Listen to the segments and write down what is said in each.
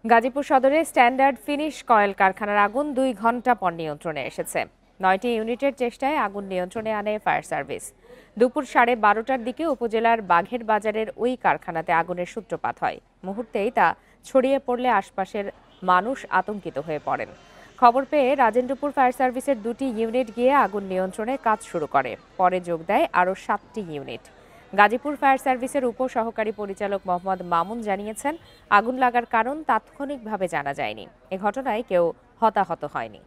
গাজীপুর সদরে standard finish coil কারখানার আগুন 2 ঘন্টা পর নিয়ন্ত্রণে এসেছে। 9টি ইউনিটের চেষ্টায় আগুন নিয়ন্ত্রণে আনে ফায়ার সার্ভিস। দুপুর 12:30টার দিকে উপজেলার বাঘের বাজারের ওই কারখানাতে আগুনের সূত্রপাত হয়। মুহূর্তেই তা ছড়িয়ে পড়লে আশপাশের মানুষ আতঙ্কিত হয়ে পড়েন। খবর পেয়ে রাজেন্দ্রপুর ফায়ার সার্ভিসের 2টি ইউনিট গিয়ে আগুন নিয়ন্ত্রণে কাজ শুরু করে। পরে যোগ দেয় আরও 7টি ইউনিট। গাজীপুর ফায়ার সার্ভিসের উপসহকারী পরিচালক মোহাম্মদ মামুন জানিয়েছেন, আগুন লাগার কারণ তাৎক্ষণিকভাবে জানা যায়নি। এ ঘটনায় কেউ হতাহত হয়নি।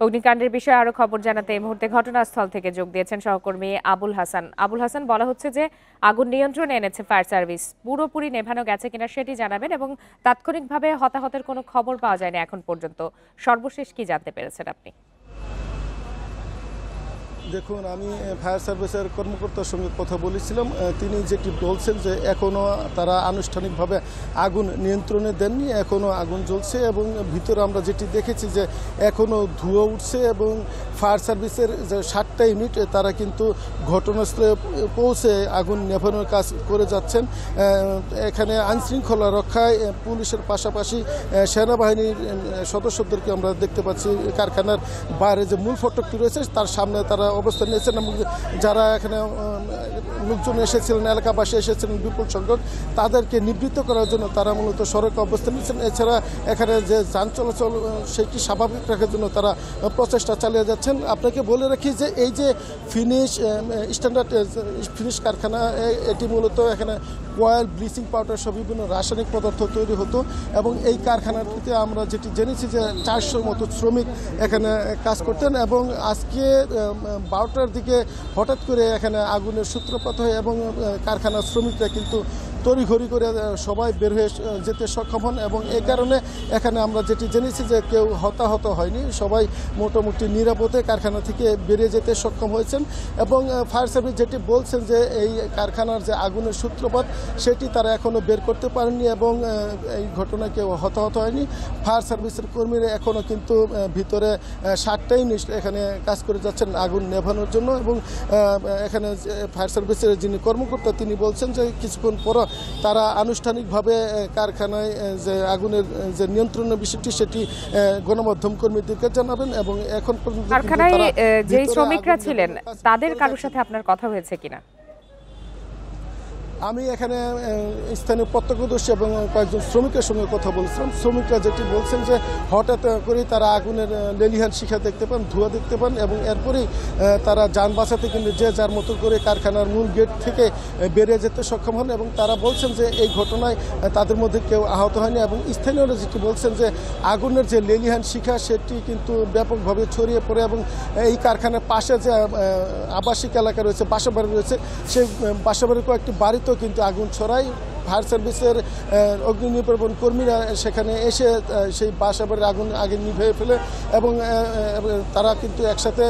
অগ্নিকাণ্ডের বিষয়ে আরো খবর জানাতে এই মুহূর্তে ঘটনাস্থল থেকে যোগ দিয়েছেন সহকর্মী আবুল হাসান। আবুল হাসান, বলা হচ্ছে যে আগুন নিয়ন্ত্রণে এনেছে ফায়ার সার্ভিস, পুরোপুরি নেভানো গেছে কিনা সেটি জানাবেন, এবং তাৎক্ষণিকভাবে হতাহতের কোনো খবর পাওয়া যায়নি এখন পর্যন্ত। সর্বশেষ কি জানতে পেরেছেন আপনি? দেখুন, আমি ফায়ার সার্ভিসের কর্মকর্তার সঙ্গে কথা বলেছিলাম। তিনি যেটি বলছেন যে এখনও তারা আনুষ্ঠানিকভাবে আগুন নিয়ন্ত্রণে দেননি, এখনও আগুন জ্বলছে এবং ভিতরে আমরা যেটি দেখেছি যে এখনও ধোঁয়া উঠছে এবং ফায়ার সার্ভিসের যে 7টা ইউনিট তারা কিন্তু ঘটনাস্থলে পৌঁছে আগুন নেভানোর কাজ করে যাচ্ছেন। এখানে আইনশৃঙ্খলা রক্ষায় পুলিশের পাশাপাশি সেনাবাহিনীর সদস্যদেরকে আমরা দেখতে পাচ্ছি। কারখানার বাইরে যে মূল ফটকটি রয়েছে তার সামনে তারা অবস্থান নিয়েছেন এবং যারা এখানে লোকজন এসেছিলেন, এলাকাবাসী এসেছিলেন বিপুল সংখ্যক, তাদেরকে নিবৃত্ত করার জন্য তারা মূলত সড়কে অবস্থান নিয়েছেন। এছাড়া এখানে যে যান চলাচল সেটি স্বাভাবিক রাখার জন্য তারা প্রচেষ্টা চালিয়ে যাচ্ছেন। আপনাকে বলে রাখি যে এই যে স্ট্যান্ডার্ড ফিনিশ কারখানা, এটি মূলত এখানে কয়েল, ব্লিচিং পাউডার সব বিভিন্ন রাসায়নিক পদার্থ তৈরি হতো এবং এই কারখানাটিতে আমরা যেটি জেনেছি যে 400 মতো শ্রমিক এখানে কাজ করতেন এবং আজকে 12টার দিকে হঠাৎ করে এখানে আগুনের সূত্রপাত হয় এবং কারখানার শ্রমিকরা কিন্তু তড়িঘড়ি করে সবাই বের হয়ে যেতে সক্ষম হন এবং এই কারণে এখানে আমরা যেটি জেনেছি যে কেউ হতাহত হয়নি, সবাই মোটামুটি নিরাপদে কারখানা থেকে বেরিয়ে যেতে সক্ষম হয়েছেন। এবং ফায়ার সার্ভিস যেটি বলছেন যে এই কারখানার যে আগুনের সূত্রপাত সেটি তারা এখনও বের করতে পারেননি এবং এই ঘটনায় কেউ হতাহত হয়নি। ফায়ার সার্ভিসের কর্মীরা এখনও কিন্তু ভিতরে 7টা ইউনিট এখানে কাজ করে যাচ্ছেন আগুন নেভানোর জন্য এবং এখানে ফায়ার সার্ভিসের যিনি কর্মকর্তা তিনি বলছেন যে কিছুক্ষণ পর তারা আনুষ্ঠানিকভাবে কারখানায় যে আগুনের যে নিয়ন্ত্রণের বিষয়টি সেটি গণমাধ্যম কর্মীদেরকে জানাবেন এবং এখন পর্যন্ত কারখানায় যে শ্রমিকরা ছিলেন তাদের কারোর সাথে আপনার কথা হয়েছে কিনা? আমি এখানে স্থানীয় প্রত্যক্ষদর্শী এবং কয়েকজন শ্রমিকের সঙ্গে কথা বলছিলাম। শ্রমিকরা যেটি বলছেন যে হঠাৎ করেই তারা আগুনের লেলিহান শিখা দেখতে পান, ধোঁয়া দেখতে পান এবং এরপরেই তারা যান বাঁচাতে কিন্তু যে যার মতো করে কারখানার মূল গেট থেকে বেরিয়ে যেতে সক্ষম হন এবং তারা বলছেন যে এই ঘটনায় তাদের মধ্যে কেউ আহত হয়নি এবং স্থানীয়রা যেটি বলছেন যে আগুনের যে লেলিহান শিখা সেটি কিন্তু ব্যাপকভাবে ছড়িয়ে পড়ে এবং এই কারখানার পাশে যে আবাসিক এলাকা রয়েছে, বাসাবাড়ি রয়েছে, সেই বাসাবাড়ির কয়েকটি বাড়িতে কিন্তু আগুন ছড়ায়। ফায়ার সার্ভিসের অগ্নি নির্বাপন কর্মীরা সেখানে এসে সেই বাসাবাড়ির আগুন আগে নিভে ফেলে এবং তারা কিন্তু একসাথে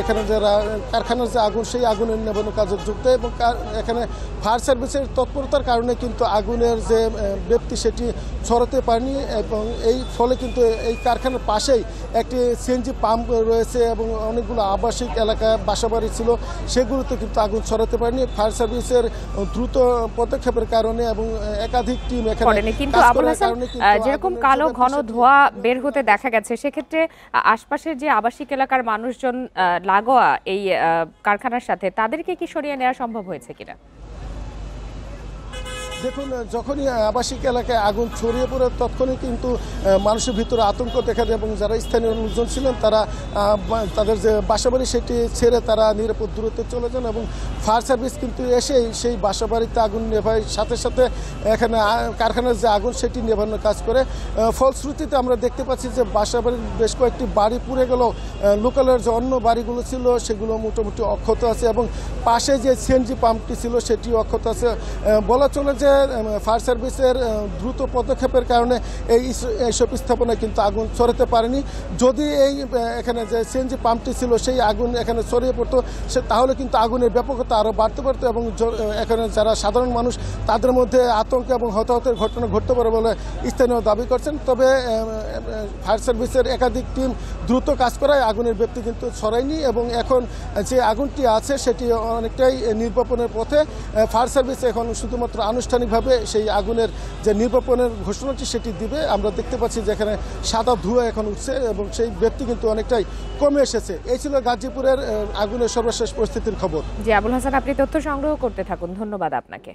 এখানে যারা কারখানার যে আগুন সেই আগুনের নেভানোর কাজে যুক্ত এবং এখানে ফায়ার সার্ভিসের তৎপরতার কারণে কিন্তু আগুনের যে ব্যাপ্তি সেটি ছড়াতে পারেনি এবং এই ফলে কিন্তু এই কারখানার পাশেই একটি সিএনজি পাম্প রয়েছে এবং অনেকগুলো আবাসিক এলাকা বাসাবাড়ি ছিল, সেগুলোতে কিন্তু আগুন ছড়াতে পারেনি। ফায়ার সার্ভিসের দ্রুত পদক্ষেপের কারণে এবং একাধিক টিম এখানে কিন্তু আবুল হাসান, যেরকম কালো ঘন ধোঁয়া বের হতে দেখা গেছে, সেক্ষেত্রে আশপাশের যে আবাসিক এলাকার মানুষজন লাগোয়া এই কারখানার সাথে তাদেরকে কি সরিয়ে নেওয়া সম্ভব হয়েছে কিনা? দেখুন, যখনই আবাসিক এলাকায় আগুন ছড়িয়ে পড়ে তখনই কিন্তু মানুষের ভিতরে আতঙ্ক দেখা যায় এবং যারা স্থানীয় লোকজন ছিলেন তারা তাদের যে বাসাবাড়ি সেটি ছেড়ে তারা নিরাপদ দূরত্বে চলে যান এবং ফায়ার সার্ভিস কিন্তু এসেই সেই বাসাবাড়িতে আগুন নেভায়, সাথে সাথে এখানে কারখানার যে আগুন সেটি নেভানোর কাজ করে। ফলশ্রুতিতে আমরা দেখতে পাচ্ছি যে বাসাবাড়ির বেশ কয়েকটি বাড়ি পুড়ে গেলেও লোকালের যে অন্য বাড়িগুলো ছিল সেগুলো মোটামুটি অক্ষত আছে এবং পাশে যে সিএনজি পাম্পটি ছিল সেটি অক্ষত আছে। বলা চলে যে ফায়ার সার্ভিসের দ্রুত পদক্ষেপের কারণে এইসব স্থাপনায় কিন্তু আগুন ছড়াতে পারেনি। যদি এই এখানে যে সিএনজি পাম্পটি ছিল সেই আগুন এখানে ছড়িয়ে পড়তো তাহলে কিন্তু আগুনের ব্যাপকতা আরও বাড়তে পারতো এবং এখানে যারা সাধারণ মানুষ তাদের মধ্যে আতঙ্ক এবং হতাহতের ঘটনা ঘটতে পারে বলে স্থানীয় দাবি করছেন। তবে ফায়ার সার্ভিসের একাধিক টিম দ্রুত কাজ করায় আগুনের ব্যাপ্তি কিন্তু ছড়ায়নি এবং এখন যে আগুনটি আছে সেটি অনেকটাই নির্বাপনের পথে। ফায়ার সার্ভিস এখন শুধুমাত্র আনুষ্ঠানিক আনুষ্ঠানিকভাবে সেই আগুনের যে নির্বাপনের ঘোষণাটি সেটি দিবে। আমরা দেখতে পাচ্ছি যেখানে সাদা ধোঁয়া এখন উঠছে এবং সেই ব্যক্তি কিন্তু অনেকটাই কমে এসেছে। এই ছিল গাজীপুরের আগুনের সর্বশেষ পরিস্থিতির খবর। জি আবুল হাসান, আপনি তথ্য সংগ্রহ করতে থাকুন, ধন্যবাদ আপনাকে।